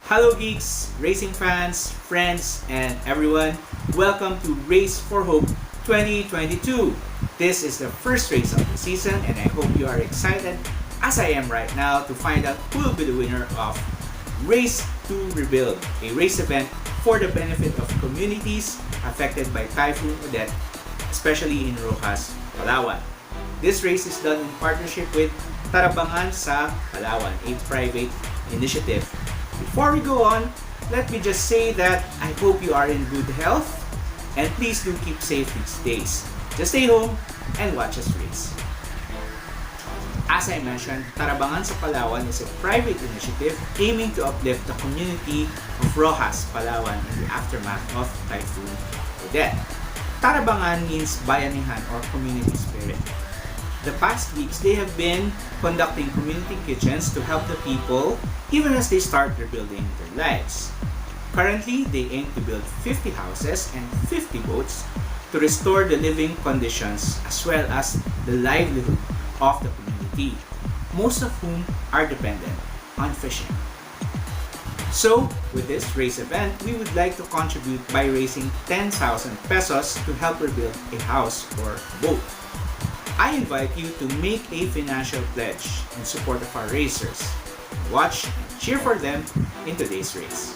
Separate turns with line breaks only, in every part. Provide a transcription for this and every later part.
Hello geeks, racing fans, friends, and everyone. Welcome to Race for Hope 2022. This is the first race of the season and I hope you are excited as I am right now to find out who will be the winner of Race to Rebuild, a race event for the benefit of communities affected by Typhoon Odette, especially in Rojas, Palawan. This race is done in partnership with Tarabangan sa Palawan, a private initiative. Before we go on, let me just say that I hope you are in good health and please do keep safe these days. Just stay home and watch us race. As I mentioned, Tarabangan sa Palawan is a private initiative aiming to uplift the community of Rojas, Palawan in the aftermath of Typhoon Odette. Tarabangan means bayanihan or community spirit. The past weeks, they have been conducting community kitchens to help the people even as they start rebuilding their lives. Currently, they aim to build 50 houses and 50 boats to restore the living conditions as well as the livelihood of the community, most of whom are dependent on fishing. So, with this race event, we would like to contribute by raising 10,000 pesos to help rebuild a house or boat. I invite you to make a financial pledge in support of our racers. Watch and cheer for them in today's race.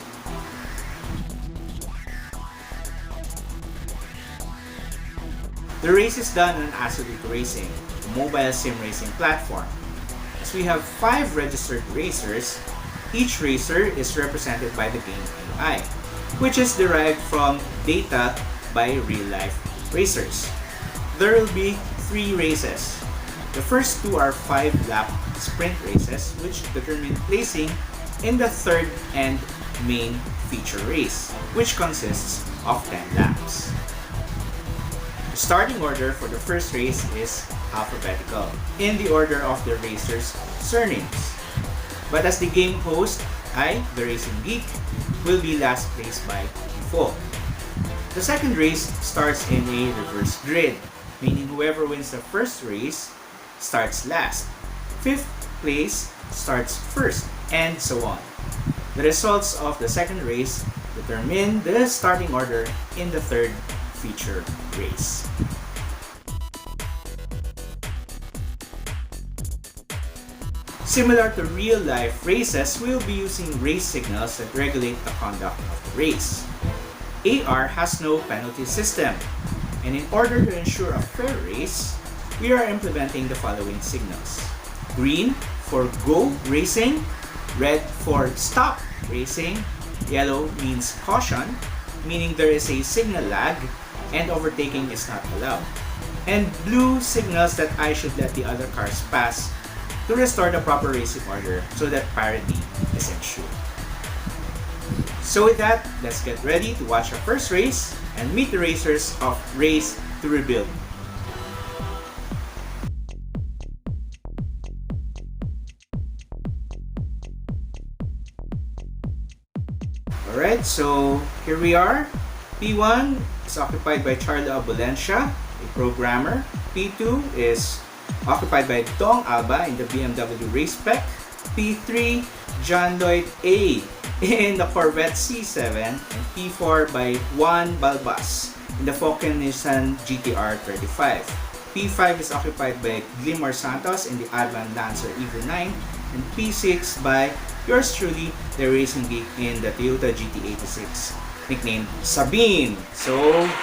The race is done on Absolute Racing, a mobile sim racing platform. As we have 5 registered racers, each racer is represented by the game AI, which is derived from data by real-life racers. There will be 3 races. The first 2 are 5-lap sprint races which determine placing in the third and main feature race, which consists of 10 laps. The starting order for the first race is alphabetical, in the order of the racers' surnames. But as the game host, I, the Racing Geek, will be last placed by default. The second race starts in a reverse grid, meaning whoever wins the first race starts last. 5th place starts first, and so on. The results of the second race determine the starting order in the third feature race. Similar to real-life races, we will be using race signals that regulate the conduct of the race. AR has no penalty system, and in order to ensure a fair race, we are implementing the following signals. Green for go racing, red for stop racing, yellow means caution, meaning there is a signal lag and overtaking is not allowed, and blue signals that I should let the other cars pass to restore the proper racing order so that parity is ensured. So with that, let's get ready to watch our first race and meet the racers of Race to Rebuild. Alright, so here we are. P1 is occupied by Charlie Abolencia, a programmer. P2 is occupied by Dong Alba in the BMW Race Spec. P3, John Lloyd A in the Corvette C7, and P4 by Juan Balbas in the Falcon Nissan GTR 35. P5 is occupied by Glimar Santos in the Advan Lancer Evo 9, and P6 by yours truly, the Racing Geek in the Toyota GT86, nicknamed Sabine. So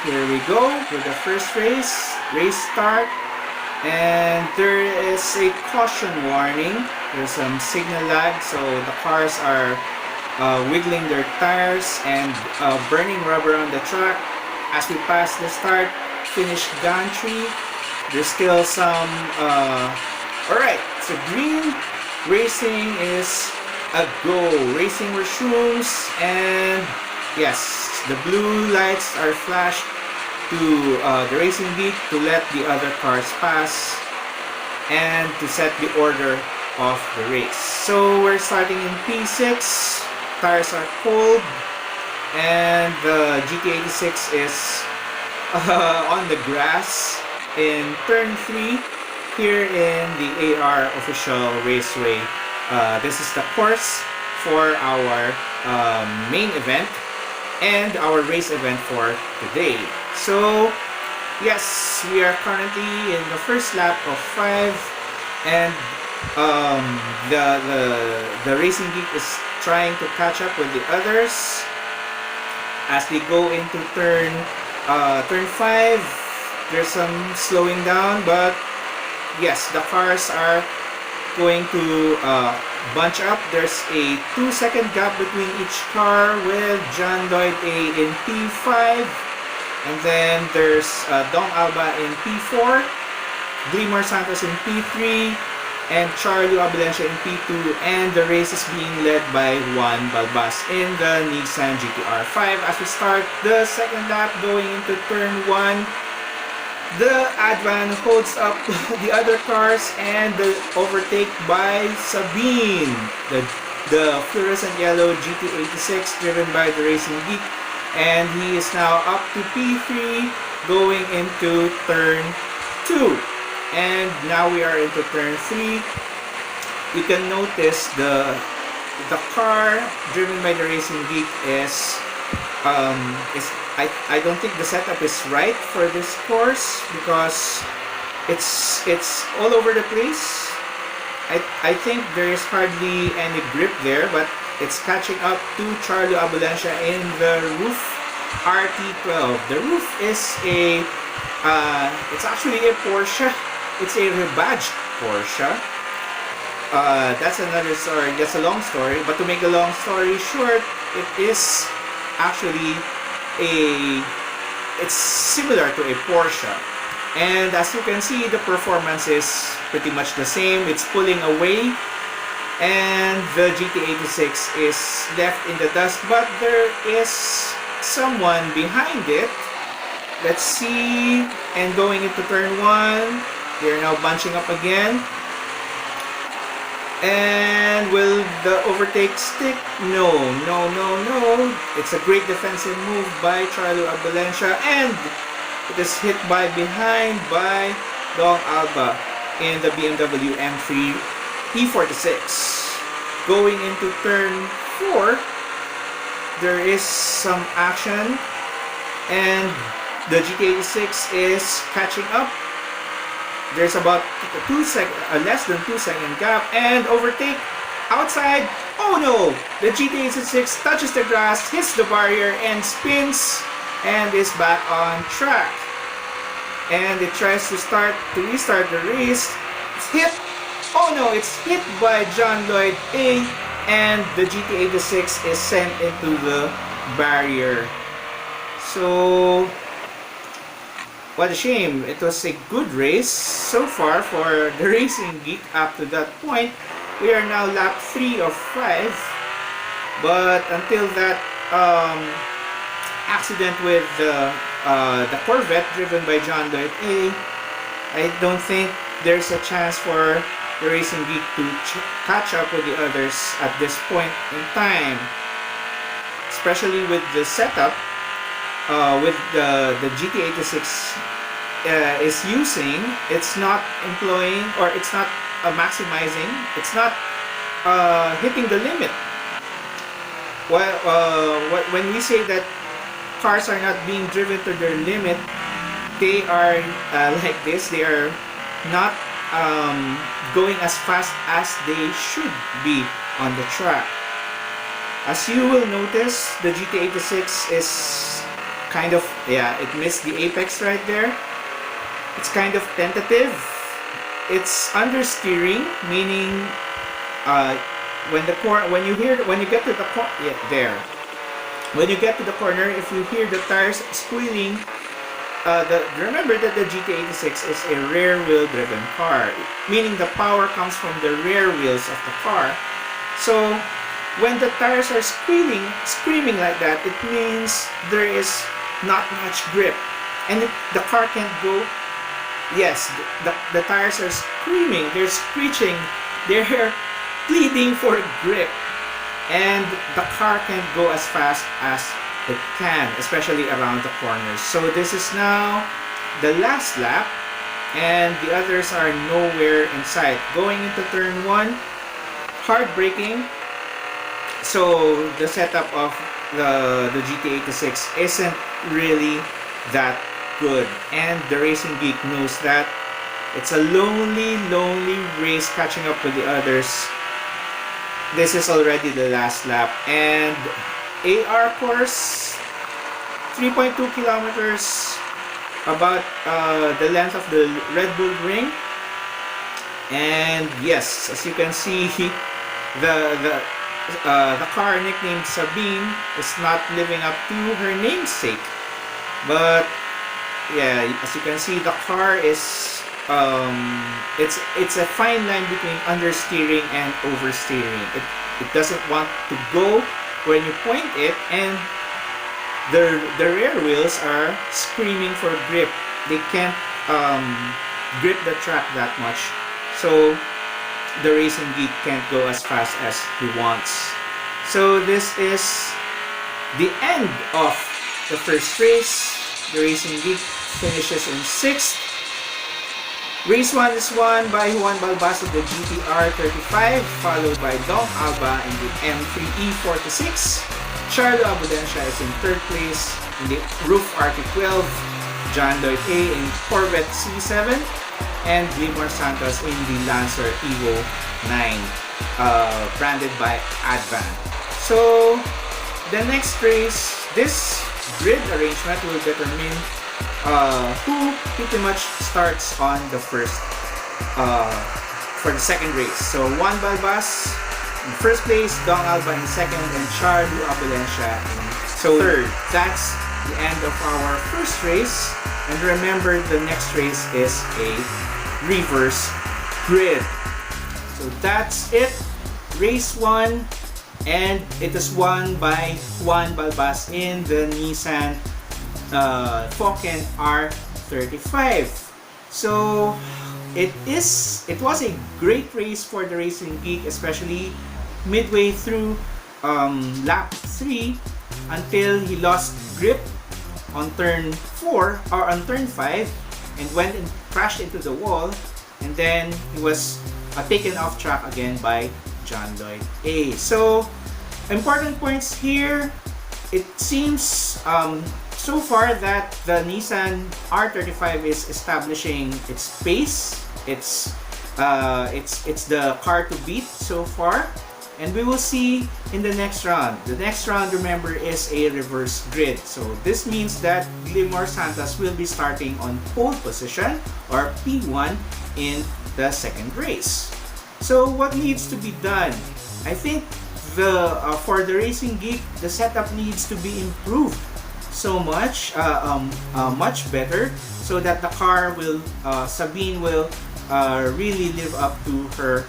here we go with the first race. Race start, and there is a caution warning. There's some signal lag, so the cars are wiggling their tires and burning rubber on the track. As we pass the start finish gantry, there's still some alright, so green racing is a go. Racing resumes, and yes, the blue lights are flashed to the Racing Geek to let the other cars pass and to set the order of the race. So we're starting in P6. Tires are cold, and the GT86 is on the grass in turn 3 here in the AR official raceway. This is the course for our main event and our race event for today. So yes, we are currently in the first lap of 5, and the Racing Geek is trying to catch up with the others as they go into turn 5. There's some slowing down, but yes, the cars are going to bunch up. There's a 2-second gap between each car with John Lloyd A in P5, and then there's Dom Alba in P4, Glimmer Santos in P3, and Charlie Abalencia in P2, and the race is being led by Juan Balbas in the Nissan GTR 5 as we start the second lap going into turn 1. The Advan holds up the other cars and the overtake by Sabine, the fluorescent yellow GT86 driven by the Racing Geek, and he is now up to P3 going into turn 2. And now we are into turn 3. You can notice the car driven by the Racing Geek is I don't think the setup is right for this course because it's all over the place. I think there is hardly any grip there, but it's catching up to Charlie Abalencia in the Roof RT12. The Roof is it's actually a Porsche. It's a rebadged Porsche. That's another story. That's a long story. But to make a long story short, it is actually it's similar to a Porsche. And as you can see, the performance is pretty much the same. It's pulling away, and the GT86 is left in the dust, but there is someone behind it. Let's see. And going into turn 1, they're now bunching up again. And will the overtake stick? No. It's a great defensive move by Charlie Abalencia, and it is hit by behind by Dong Alba in the BMW M3 E46. Going into turn 4, there is some action, and the GT86 is catching up. There's about less than 2-second gap, and overtake outside. Oh no! The GT86 touches the grass, hits the barrier, and spins, and is back on track. And it tries to restart the race. It's hit. Oh no! It's hit by John Lloyd A, and the GT86 is sent into the barrier. So what a shame. It was a good race so far for the Racing Geek up to that point. We are now lap 3 of 5. But until that accident with the Corvette driven by John Lloyd A, I don't think there's a chance for the Racing Geek to catch up with the others at this point in time. Especially with the setup with the GT86 is using, it's not employing, or it's not maximizing, it's not hitting the limit. Well, when we say that cars are not being driven to their limit, they are like this. They are not going as fast as they should be on the track. As you will notice, the GT86 is kind of, it missed the apex right there. It's kind of tentative. It's understeering, meaning when you get to the when you get to the corner, if you hear the tires squealing, remember that the GT86 is a rear wheel driven car, meaning the power comes from the rear wheels of the car. So when the tires are screaming like that, it means there is not much grip, and the car can't go. Yes, the tires are screaming, they're screeching, they're pleading for grip, and the car can't go as fast as it can, especially around the corners. So this is now the last lap, and the others are nowhere in sight. Going into turn 1, hard braking. So the setup of the GT86 isn't really that good, and the Racing Geek knows that. It's a lonely race catching up with the others. This is already the last lap, and AR course 3.2 kilometers, about the length of the Red Bull Ring. And yes, as you can see, the car nicknamed Sabine is not living up to her namesake. But yeah, as you can see, the car is it's a fine line between understeering and oversteering. It doesn't want to go when you point it, and the rear wheels are screaming for grip. They can't grip the track that much, so the Racing Geek can't go as fast as he wants. So this is the end of the first race. The Racing Geek finishes in 6th. Race 1 is won by Juan Balbas of the GTR 35, followed by Dom Alba in the M3E46. Charlo Abudencia is in 3rd place in the Roof RT12, John Lloyd A in Corvette C7, and Glimmer Santos in the Lancer Evo 9, branded by Advan. So the next race, this grid arrangement will determine who pretty much starts on the first for the second race. So Juan Balbas in 1st place, Dong Alba in 2nd, and Charlo Abudencia in 3rd. That's the end of our first race, and remember, the next race is a reverse grid. So that's it, race 1, and it is won by Juan Balbas in the Nissan Falcon R35. So it was a great race for the Racing Geek, especially midway through lap 3 until he lost grip on turn 4 or on turn 5 and went and crashed into the wall, and then he was taken off track again by John Lloyd A. So important points here. It seems so far that the Nissan R35 is establishing its pace. It's the car to beat so far, and we will see in the next round. The next round, remember, is a reverse grid. So this means that Glimmer Santos will be starting on pole position, or P1, in the second race. So what needs to be done? I think for the Racing Geek, the setup needs to be improved so much, much better, so that the car will, Sabine will really live up to her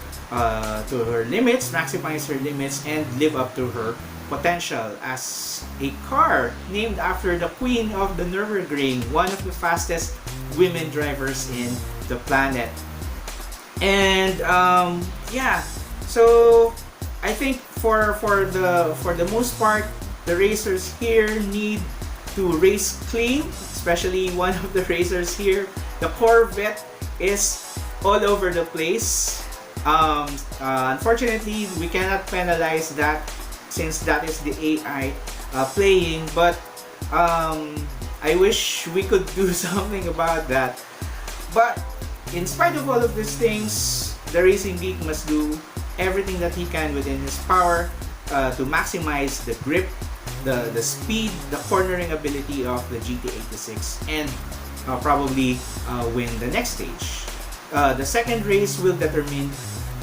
limits, maximize her limits, and live up to her potential as a car named after the Queen of the Nürburgring, one of the fastest women drivers in the planet. And yeah, so I think for the most part, the racers here need to race clean, especially one of the racers here. The Corvette is all over the place. Unfortunately, we cannot penalize that since that is the AI playing, but I wish we could do something about that. But in spite of all of these things, the Racing Geek must do everything that he can within his power to maximize the grip, the speed, the cornering ability of the GT86, and probably win the next stage. The second race will determine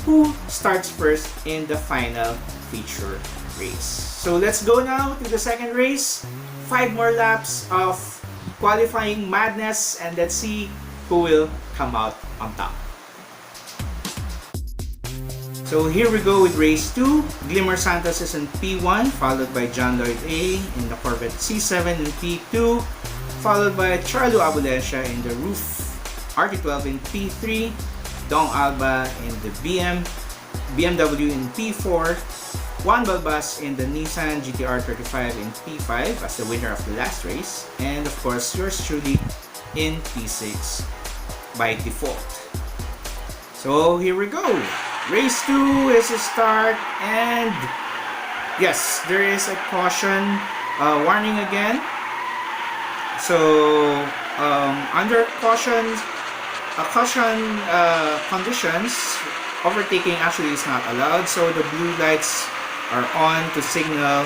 who starts first in the final feature race. So let's go now to the second race. 5 more laps of qualifying madness, and let's see who will come out on top. So here we go with race 2. Glimmer Santos is in P1, followed by John Lloyd A in the Corvette C7 in P2, followed by Charlo Abudencia in the Roof RT12 in P3, Dong Alba in the BMW in P4, Juan Balbas in the Nissan GTR 35 in P5 as the winner of the last race, and of course yours truly in P6 by default. So here we go. Race 2 is a start, and Yes, there is a caution warning again. So under caution conditions, overtaking actually is not allowed. So the blue lights are on to signal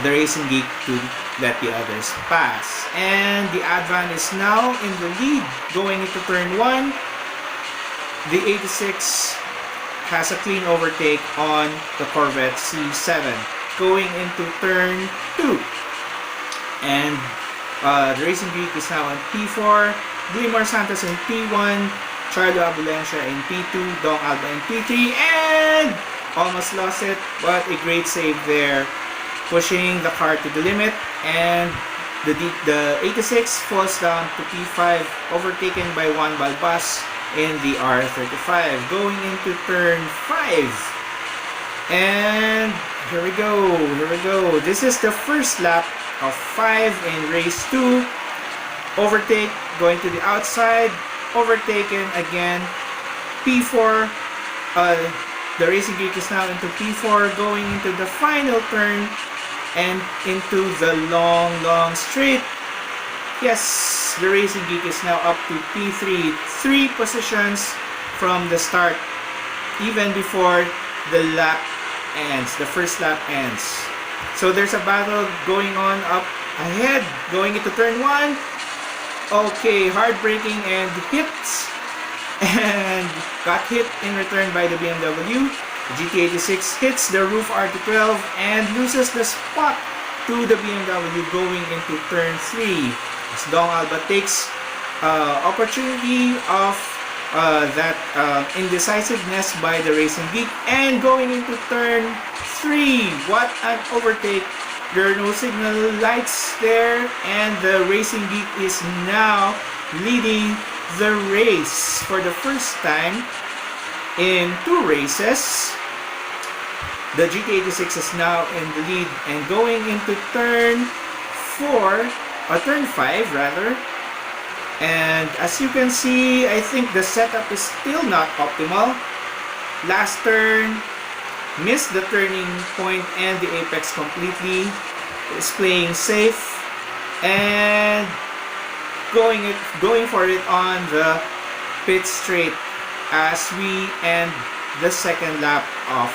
the racing geek to let the others pass. And the Advan is now in the lead going into turn 1. The 86 has a clean overtake on the Corvette C7 going into turn 2. And the racing geek is now in P4, Glimmer Santos in P1, Charlo Abulencia in P2, Dong Alba in P3, and almost lost it, but a great save there, pushing the car to the limit, and the 86 falls down to P5, overtaken by Juan Balbas in the R35, going into turn 5. And here we go. This is the first lap of 5 in race 2. Overtake, going to the outside, overtaken again. P4, the racing geek is now into P4, going into the final turn and into the long straight. Yes, the racing geek is now up to P3, 3 positions from the start, even before the lap ends, the first lap ends. So there's a battle going on up ahead, going into turn 1. Okay, hard braking and hits, and got hit in return by the BMW. The GT86 hits the roof RT12 and loses the spot to the BMW going into turn 3. As Dong Alba takes opportunity of that indecisiveness by the racing geek, and going into turn 3. What an overtake! There are no signal lights there, and the racing geek is now leading the race for the first time in 2 races. The GT86 is now in the lead and going into turn 5 rather. And as you can see, I think the setup is still not optimal. Last turn, missed the turning point and the apex completely. Is playing safe and going for it on the pit straight as we end the second lap of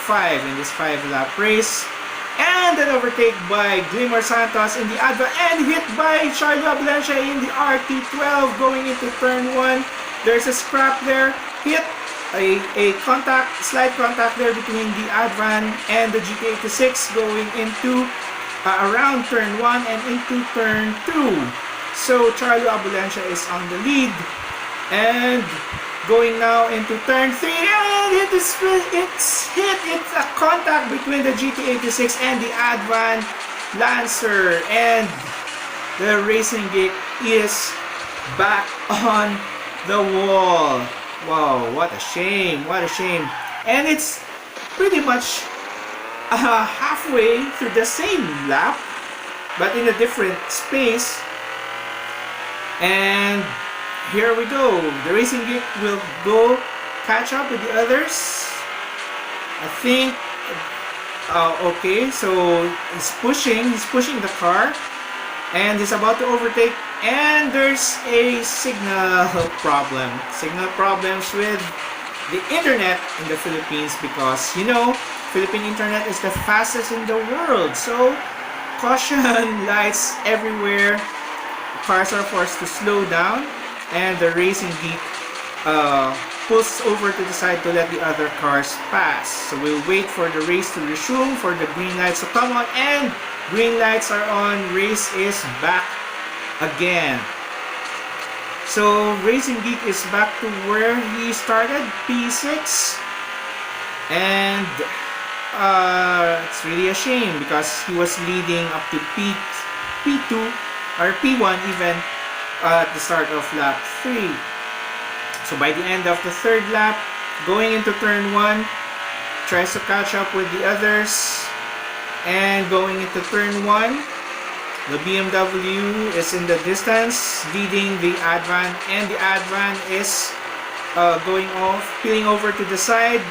5 in this 5-lap race. And an overtake by Glimmer Santos in the Adva, and hit by Charlo Abulencia in the RT12 going into turn 1. There's a scrap there, hit a slight contact there between the Advan and the GT86 going into around turn 1 and into turn 2. So Charlo Abulencia is on the lead and going now into turn 3, and it's a contact between the GT86 and the Advan Lancer, and the racing geek is back on the wall. Wow, what a shame, and it's pretty much halfway through the same lap but in a different space. And here we go, the racing geek will go catch up with the others, I think. Okay, so he's pushing the car and he's about to overtake, and there's a signal problems with the internet in the Philippines, because Philippine internet is the fastest in the world. So caution lights everywhere. Cars are forced to slow down, and the racing geek pulls over to the side to let the other cars pass. So we'll wait for the race to resume, for the green lights to come on, and green lights are on. Race is back again. So Racing Geek is back to where he started, P6, and it's really a shame because he was leading up to P2 or P1 even at the start of lap 3. So by the end of the 3rd lap, going into turn 1, tries to catch up with the others, and going into turn 1, the BMW is in the distance, leading the Advan, and the Advan is peeling over to the side,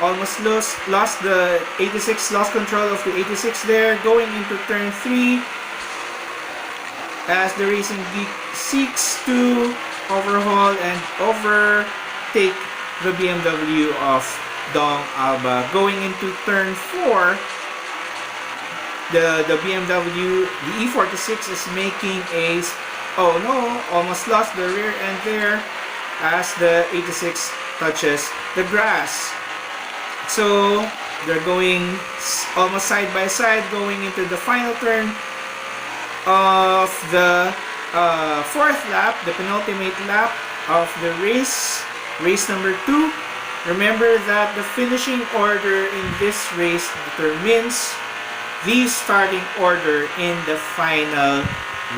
almost lost the 86, lost control of the 86 there, going into turn 3 as the Racing Geek seeks to overhaul and overtake the BMW of Dong Alba. Going into turn 4, the BMW, the E46 is making a, oh no, almost lost the rear end there as the 86 touches the grass. So they're going almost side by side going into the final turn of the fourth lap, the penultimate lap of the race number 2. Remember that the finishing order in this race determines the starting order in the final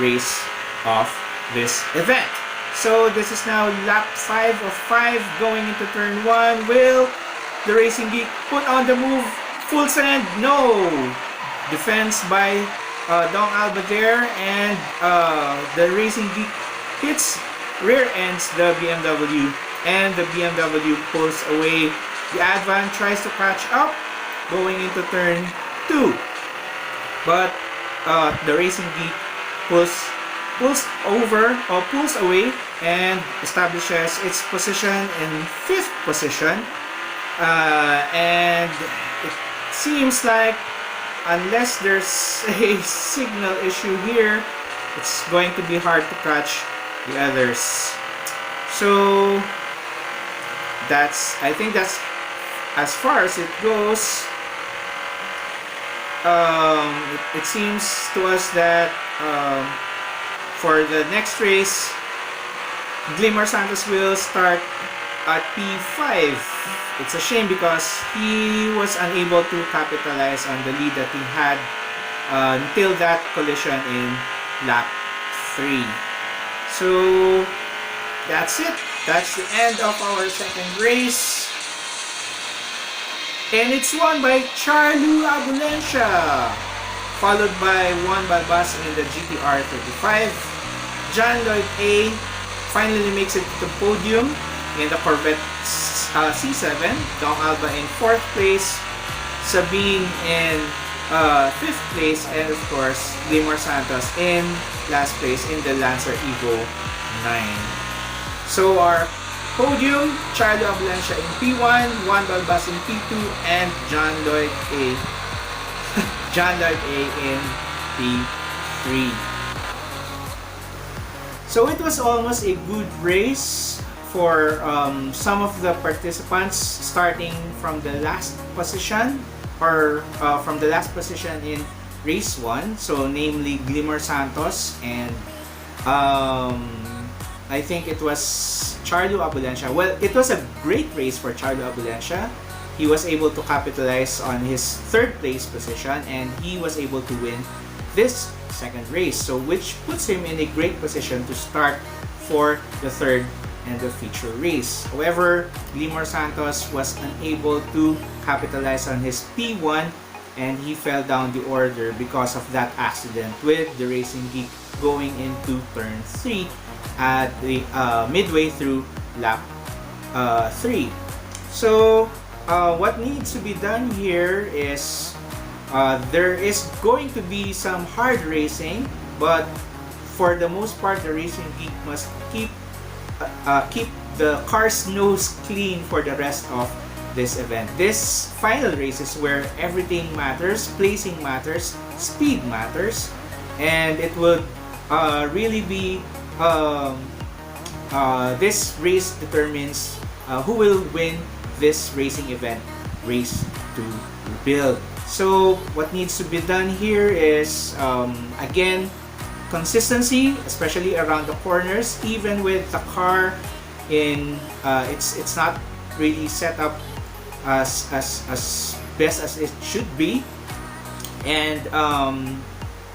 race of this event. So this is now lap 5 of 5 going into turn 1. Will the Racing Geek put on the move? Full send? No! Defense by Dong Alba there, and the Racing Geek hits, rear ends the BMW, and the BMW pulls away. The Advan tries to catch up going into turn 2, but the Racing Geek pulls away and establishes its position in 5th position, and it seems like unless there's a signal issue here, it's going to be hard to catch the others. So I think that's as far as it goes. It seems to us that for the next race, Glimmer Santos will start at P5. It's a shame because he was unable to capitalize on the lead that he had until that collision in lap 3. So that's it. That's the end of our second race. And it's won by Charlu Abulencia, followed by Juan Balbas in the GTR 35. John Lloyd A finally makes it to the podium in the Corvette C7. Dong Alba in 4th place, Sabine in 5th place, and of course Glimmer Santos in last place in the Lancer Evo 9. So our podium, Charlo Abulencia in P1, Juan Balbas in P2, and John Lloyd A in P3. So it was almost a good race for some of the participants, starting from the last position or from the last position in race 1, so namely Glimmer Santos and I think it was Charlo Abulencia. Well, it was a great race for Charlo Abulencia. He was able to capitalize on his 3rd place position and he was able to win this second race, so which puts him in a great position to start for the 3rd and the feature race. However, Glimmer Santos was unable to capitalize on his P1 and he fell down the order because of that accident with the Racing Geek going into turn 3 at the midway through lap 3. So what needs to be done here is there is going to be some hard racing, but for the most part the Racing Geek must keep the car's nose clean for the rest of this event. This final race is where everything matters, placing matters, speed matters, and it would really be this race determines who will win this racing event, race to build. So what needs to be done here is again, consistency, especially around the corners, even with the car in it's not really set up as best as it should be, and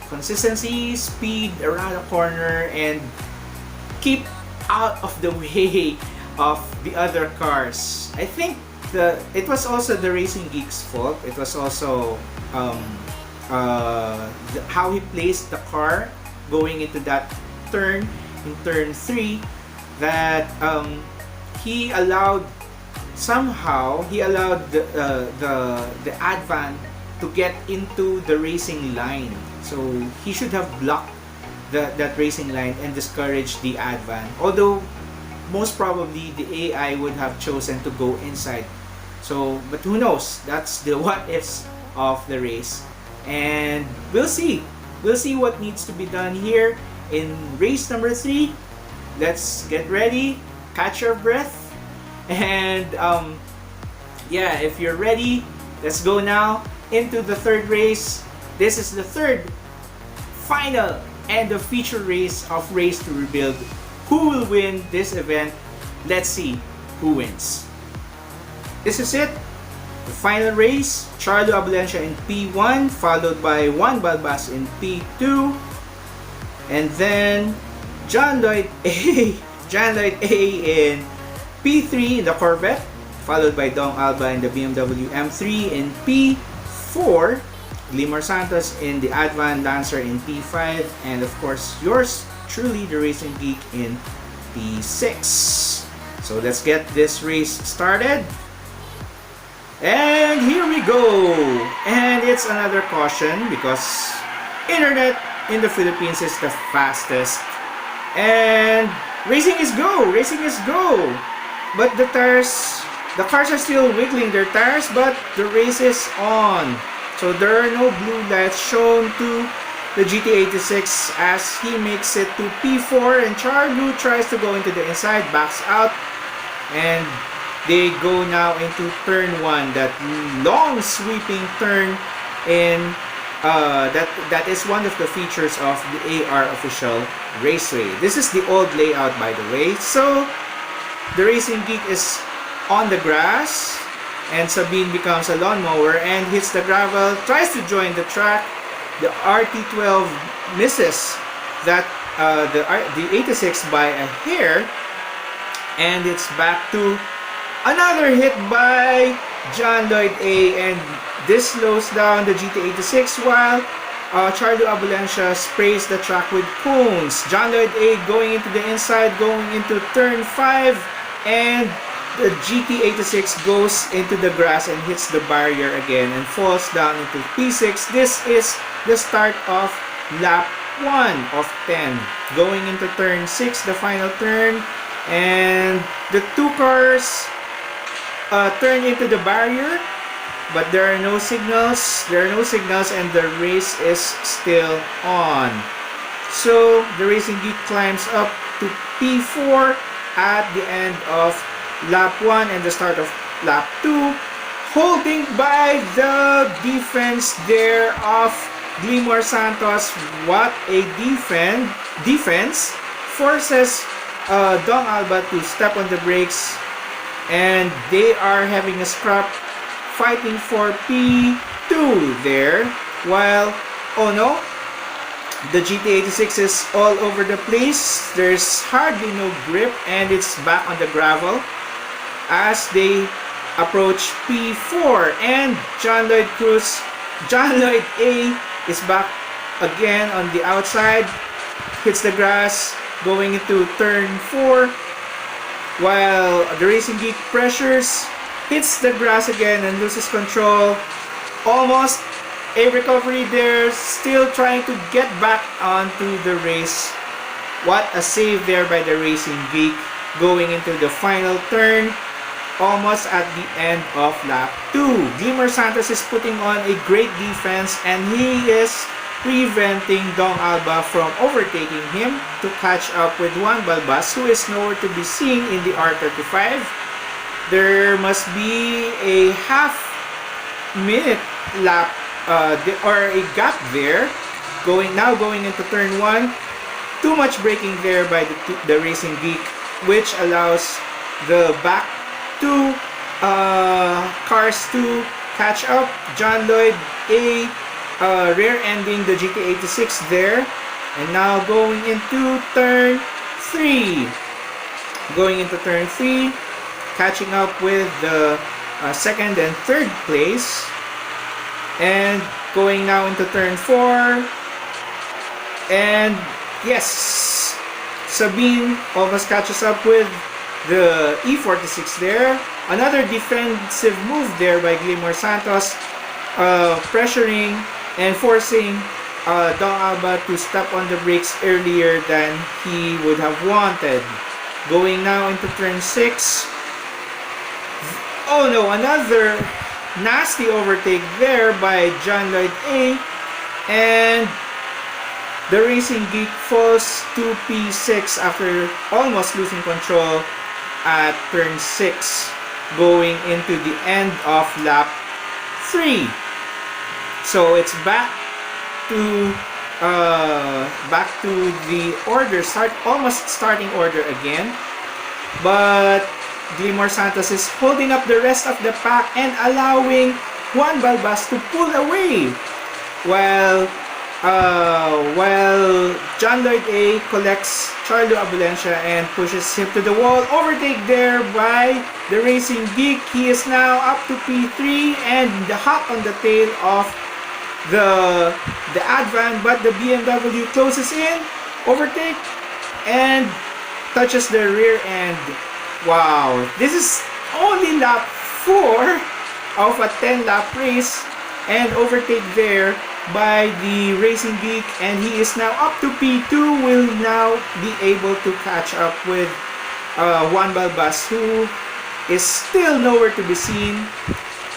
consistency, speed around the corner, and keep out of the way of the other cars. I think it was also the Racing Geek's fault. It was also how he placed the car going into that turn in turn 3, that he allowed somehow he allowed the advan to get into the racing line. So he should have blocked that racing line and discouraged the advan. Although most probably the AI would have chosen to go inside. So, but who knows? That's the what ifs of the race. And we'll see. We'll see what needs to be done here in race number 3. Let's get ready, catch your breath, and yeah, if you're ready, let's go now into the third race. This is the third, final, and the feature race of Race to Rebuild. Who will win this event? Let's see who wins. This is it. The final race, Charlo Abulancia in P1, followed by Juan Balbas in P2, and then John Lloyd A in P3 in the Corvette, followed by Dong Alba in the BMW M3 in P4, Glimmer Santos in the Advan Lancer in P5, and of course yours truly, the Racing Geek, in P6. So let's get this race started. And here we go! And it's another caution because internet in the Philippines is the fastest. And racing is go! Racing is go! But the cars are still wiggling their tires, but the race is on. So there are no blue lights shown to the GT86 as he makes it to P4, and Charlo tries to go into the inside, backs out, and they go now into turn 1, that long sweeping turn in that is one of the features of the AR official raceway. This is the old layout, by the way. So the Racing Geek is on the grass, and Sabine becomes a lawnmower and hits the gravel, tries to join the track. The RT12 misses that the 86 by a hair, and it's back to another hit by John Lloyd A, and this slows down the GT86 while Charlo Abulancia sprays the track with cones. John Lloyd A going into the inside, going into turn 5, and the GT86 goes into the grass and hits the barrier again and falls down into P6. This is the start of lap 1 of 10. Going into turn 6, the final turn, and the two cars turn into the barrier, but there are no signals. And the race is still on. So the Racing Geek climbs up to P4 at the end of lap 1 and the start of lap 2, holding by the defense there of Glimmer Santos. What a defense forces Dong Alba to step on the brakes, and they are having a scrap, fighting for P2 there, while, oh no, the GT86 is all over the place. There's hardly no grip, and it's back on the gravel as they approach P4, and John Lloyd A is back again on the outside, hits the grass, going into turn 4, while the Racing Geek pressures, hits the grass again and loses control. Almost a recovery there, still trying to get back onto the race. What a save there by the Racing Geek, going into the final turn, almost at the end of lap 2. Glimmer Santos is putting on a great defense, and he is preventing Dong Alba from overtaking him to catch up with Juan Balbas, who is nowhere to be seen in the R35. There must be a half-minute lap or a gap there. Going into turn 1. Too much braking there by the Racing Geek, which allows the back two cars to catch up. John Lloyd A rear-ending the GT86 there, and now going into turn 3. Catching up with the second and third place, and going now into turn 4. And yes, Sabine almost catches up with the E46 there, another defensive move there by Gilmore Santos, pressuring and forcing Dong Alba to step on the brakes earlier than he would have wanted. Going now into turn 6. Oh no, another nasty overtake there by John Lloyd A. And the Racing Geek falls to P6 after almost losing control at turn 6, going into the end of lap 3. So it's back to the order, almost starting order again. But Gilmore Santos is holding up the rest of the pack and allowing Juan Balbas to pull away, while John Lloyd A collects Charlo Abulencia and pushes him to the wall. Overtake there by the Racing Geek. He is now up to P3 and the hot on the tail of the Advan, but the BMW closes in, overtake, and touches the rear end. Wow, this is only lap 4 of a 10-lap race, and overtake there by the Racing Geek, and he is now up to P2, will now be able to catch up with Juan Balbas, who is still nowhere to be seen,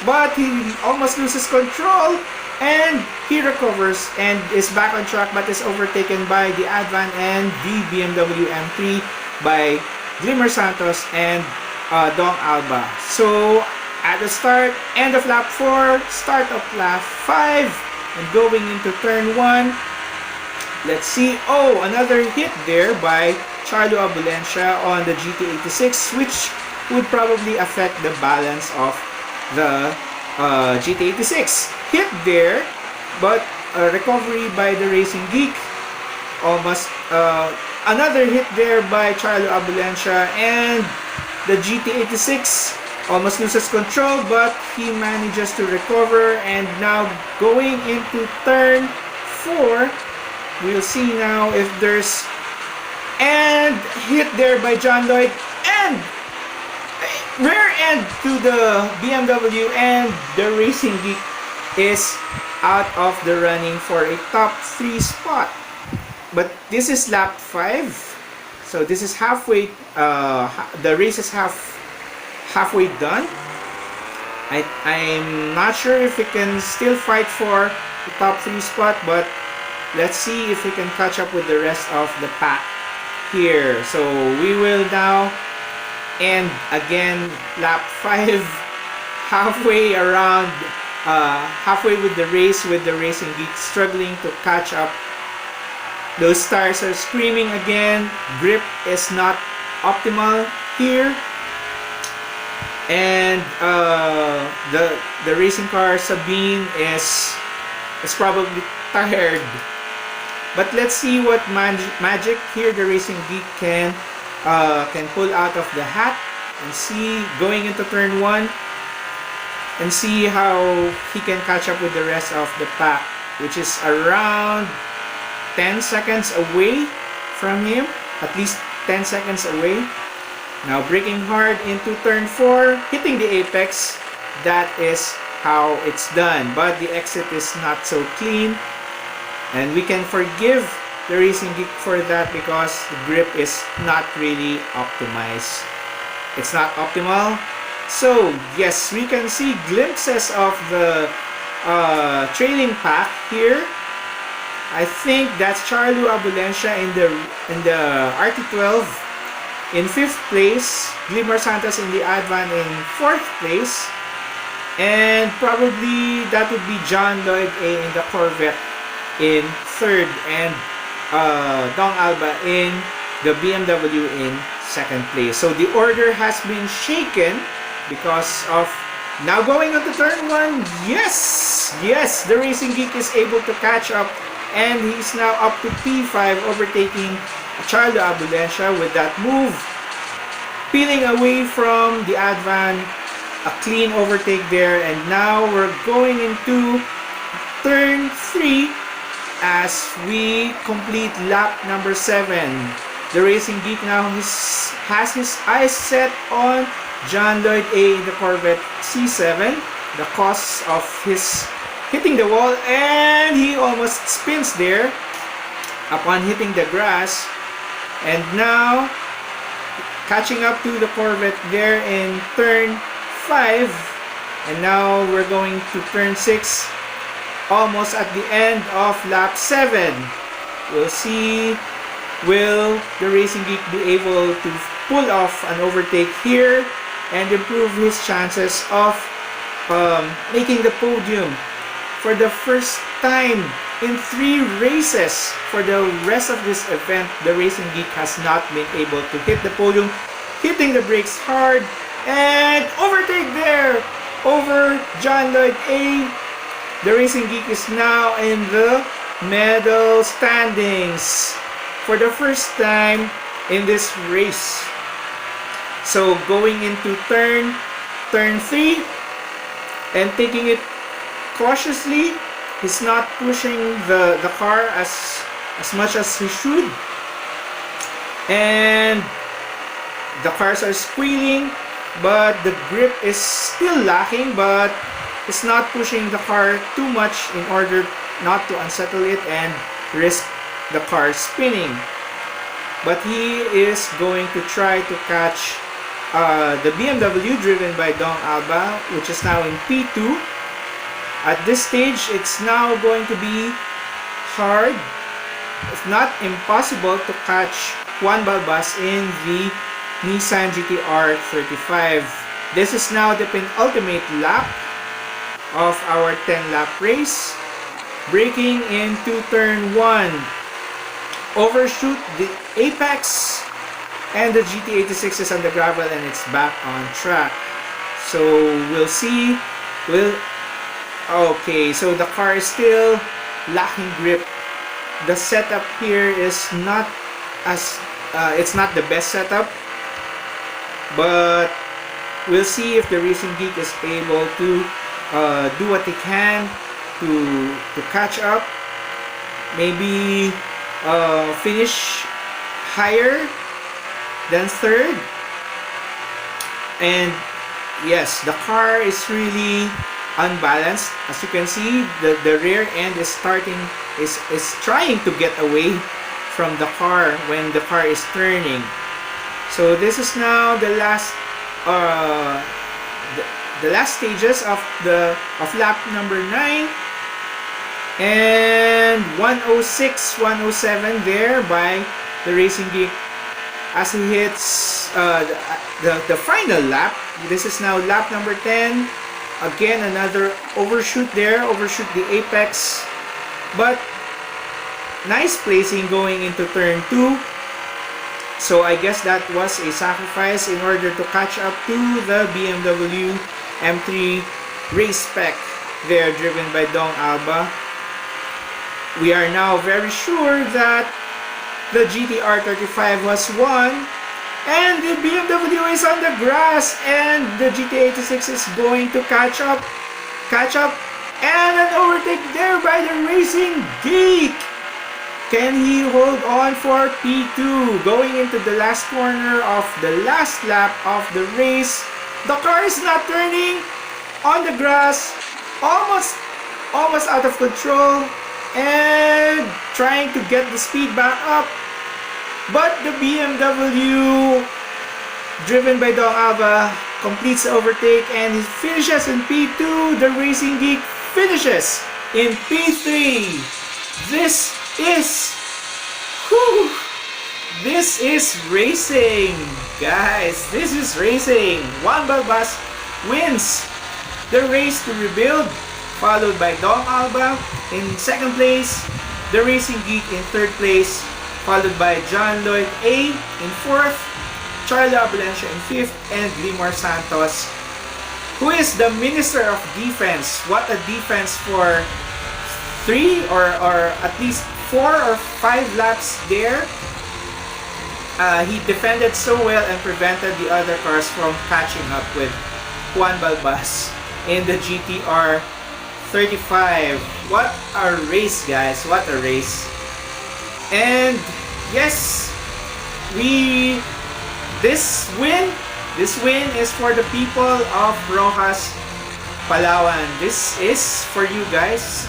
but he almost loses control, and he recovers and is back on track, but is overtaken by the Advan and the BMW M3 by Glimmer Santos and Dong Alba. So at the end of lap 4, start of lap 5, and going into turn 1, let's see. Oh, another hit there by Charlo Abulencia on the GT86, which would probably affect the balance of the GT86. Hit there, but recovery by the Racing Geek. Almost another hit there by Charlo Abulencia, and the GT86 almost loses control, but he manages to recover. And now going into turn 4, we'll see now if there's, and hit there by John Lloyd, and rear end to the BMW, and the Racing Geek is out of the running for a top 3 spot. But this is lap 5, so this is halfway, the race is halfway done. I'm not sure if he can still fight for the top 3 spot, but let's see if he can catch up with the rest of the pack here. So we will now end again lap 5, halfway around, halfway with the race, with the Racing Geek struggling to catch up. Those tires are screaming again. Grip is not optimal here, and the racing car Sabine is probably tired. But let's see what magic here the Racing Geek can pull out of the hat, and see going into turn 1, and see how he can catch up with the rest of the pack, which is around 10 seconds away from him, at least 10 seconds away. Now braking hard into turn 4, hitting the apex. That is how it's done, but the exit is not so clean, and we can forgive the Racing Geek for that because the grip is not really optimized. It's not optimal. So yes, we can see glimpses of the trailing pack here. I think that's Charlo Abulencia in the RT12 in 5th place, Glimmer Santos in the Advan in 4th place, and probably that would be John Lloyd A in the Corvette in 3rd, and Dong Alba in the BMW in 2nd place. So the order has been shaken because of now going on to turn 1. Yes, the Racing Geek is able to catch up, and he's now up to P5, overtaking Charlo Abulencia with that move, peeling away from the Advan. A clean overtake there, and now we're going into turn 3 as we complete lap number 7. The Racing Geek now has his eyes set on John Lloyd A in the Corvette C7. The cause of his hitting the wall, and he almost spins there upon hitting the grass. And now catching up to the Corvette there in turn 5. And now we're going to turn 6, almost at the end of lap 7. We'll see, will the Racing Geek be able to pull off an overtake here and improve his chances of making the podium. For the first time in 3 races for the rest of this event, the Racing Geek has not been able to hit the podium, hitting the brakes hard, and overtake there over John Lloyd A. The Racing Geek is now in the medal standings for the first time in this race. So going into turn 3 and taking it cautiously, he's not pushing the car as much as he should, and the cars are squealing, but the grip is still lacking, but it's not pushing the car too much in order not to unsettle it and risk the car spinning. But he is going to try to catch the BMW driven by Dong Alba, which is now in P2. At this stage, it's now going to be hard, if not impossible, to catch Juan Balbas in the Nissan GT-R 35. This is now the penultimate lap of our 10-lap race. Braking into turn 1. Overshoot the apex, and the GT86 is on the gravel and it's back on track. So we'll see. Okay, so the car is still lacking grip. The setup here is not as it's not the best setup, but we'll see if the Racing Geek is able to do what they can to catch up. Maybe finish higher than 3rd. And yes, the car is really unbalanced. As you can see, the rear end is trying to get away from the car when the car is turning. So this is now the last the last stages of lap number 9, and 106, 107 there by the Racing Geek as he hits the final lap. This is now lap number 10. Again, another overshoot there, overshoot the apex, but nice placing going into turn 2. So I guess that was a sacrifice in order to catch up to the BMW M3 race spec there, driven by Dong Alba. We are now very sure that the GT-R 35 was won, and the BMW is on the grass, and the GT86 is going to catch up, and an overtake there by the Racing Geek. Can he hold on for P2? Going into the last corner of the last lap of the race, the car is not turning on the grass, almost out of control, and trying to get the speed back up. But the BMW, driven by Dong Alba, completes the overtake and he finishes in P2. The Racing Geek finishes in P3. This is racing, guys. This is racing. Juan Balbas wins the race to rebuild, followed by Dong Alba in 2nd place, the Racing Geek in 3rd place, followed by John Lloyd A in 4th, Charlie Abalencia in 5th, and Limor Santos, who is the Minister of Defense. What a defense for 3 or at least 4 or 5 laps there. He defended so well and prevented the other cars from catching up with Juan Balbas in the GT-R 35. What a race, guys. What a race. And yes, this win This win is for the people of Rojas, Palawan. This is for you guys.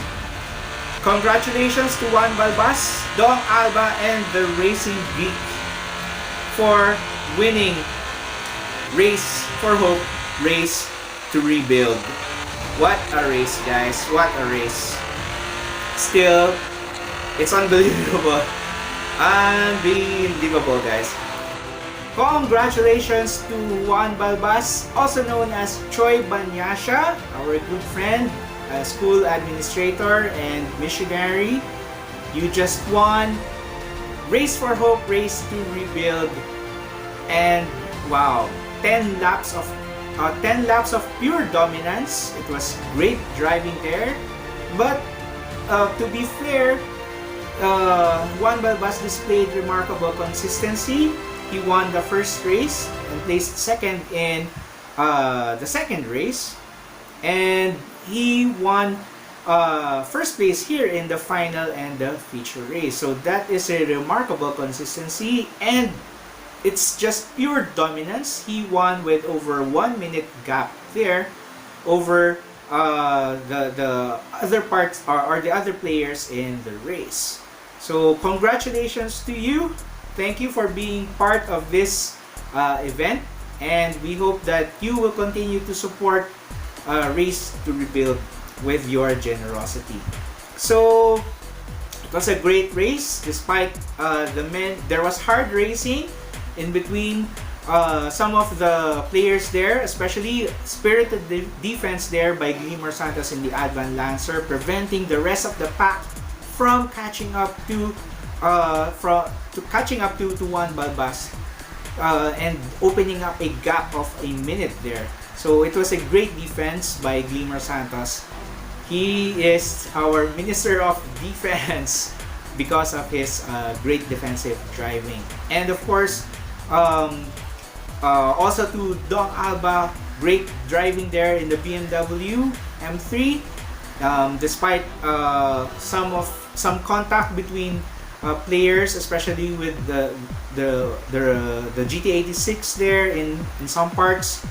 Congratulations to Juan Balbas, Dong Alba, and the Racing Geek for winning Race for Hope, Race to Rebuild. What a race, guys. What a race. Still, it's unbelievable. Unbelievable, guys. Congratulations to Juan Balbas, also known as Choi Banyasha, our good friend, a school administrator and missionary. You just won Race for Hope, Race to Rebuild, and wow, 10 laps of pure dominance. It was great driving there, but to be fair, Juan Balbas displayed remarkable consistency. He won the first race and placed second in the second race, and he won first place here in the final and the feature race. So that is a remarkable consistency, and it's just pure dominance. He won with over 1 minute gap there over the other parts or the other players in the race. So congratulations to you. Thank you for being part of this event, and we hope that you will continue to support Race to Rebuild with your generosity. So it was a great race despite the men. There was hard racing in between some of the players there, especially spirited defense there by Glimmer Santos in the Advan Lancer, preventing the rest of the pack from catching up to Juan Balbas and opening up a gap of a minute there. So it was a great defense by Glimmer Santos. He is our Minister of Defense because of his great defensive driving. And of course, also to Dong Alba, great driving there in the BMW M3. Despite some contact between players, especially with the GT86 there in some parts,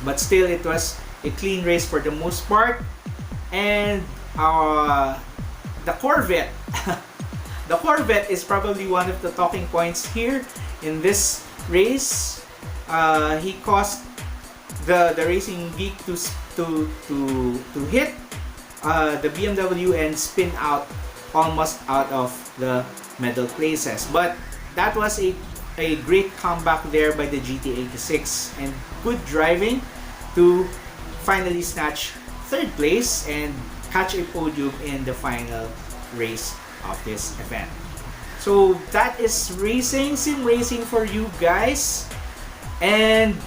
but still it was a clean race for the most part. And the Corvette the Corvette is probably one of the talking points here in this race. He caused the Racing Geek to hit the BMW and spin out almost out of the medal places. But that was a great comeback there by the GT86 and good driving to finally snatch third place and catch a podium in the final race of this event. So that is racing, sim racing for you guys. And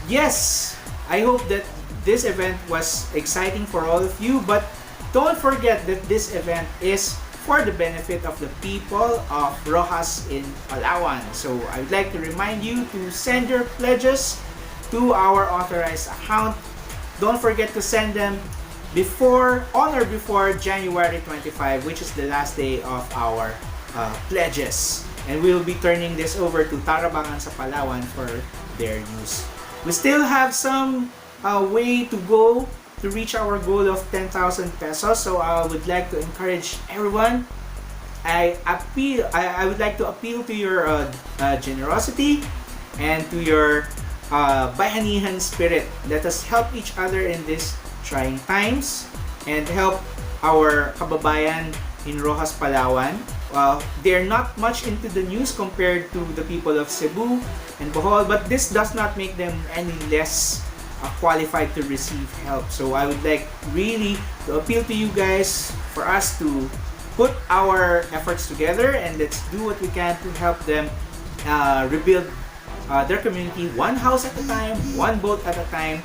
yes, I hope that this event was exciting for all of you, but don't forget that this event is for the benefit of the people of Rojas in Palawan. So I would like to remind you to send your pledges to our authorized account. Don't forget to send them on or before January 25, which is the last day of our pledges. And we'll be turning this over to Tarabangan sa Palawan for their use. We still have some way to go to reach our goal of 10,000 pesos. So I would like to encourage everyone. I would like to appeal to your generosity and to your bayanihan spirit. Let us help each other in these trying times and help our kababayan in Rojas, Palawan. They're not much into the news compared to the people of Cebu and Bohol, but this does not make them any less qualified to receive help. So I would like really to appeal to you guys for us to put our efforts together and let's do what we can to help them rebuild their community one house at a time, one boat at a time,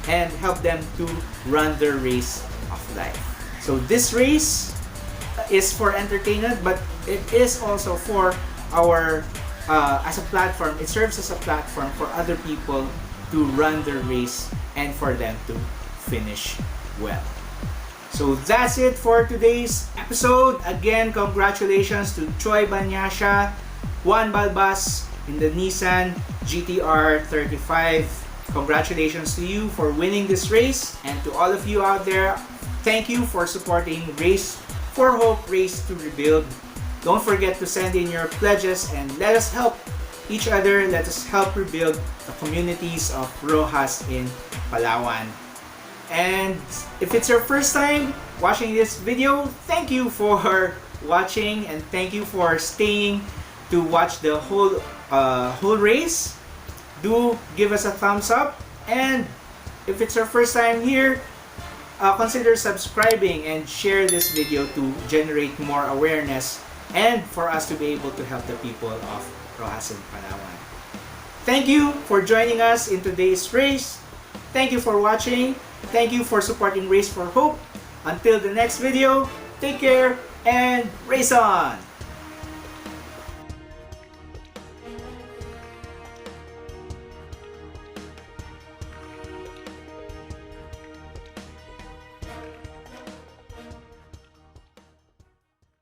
and help them to run their race of life. So this race is for entertainment, but it is also for our as a platform. It serves as a platform for other people to run their race and for them to finish well. So that's it for today's episode. Again, congratulations to Choi Banyasha, Juan Balbas, in the Nissan GTR 35. Congratulations to you for winning this race, and to all of you out there, thank you for supporting Race for Hope, Race to Rebuild. Don't forget to send in your pledges and let us help each other. Let us help rebuild the communities of Rojas in Palawan. And if it's your first time watching this video, thank you for watching, and thank you for staying to watch the whole race. Do give us a thumbs up, and if it's your first time here, consider subscribing and share this video to generate more awareness and for us to be able to help the people of Rojas and Palawan. Thank you for joining us in today's race. Thank you for watching. Thank you for supporting Race for Hope. Until the next video, take care and race on!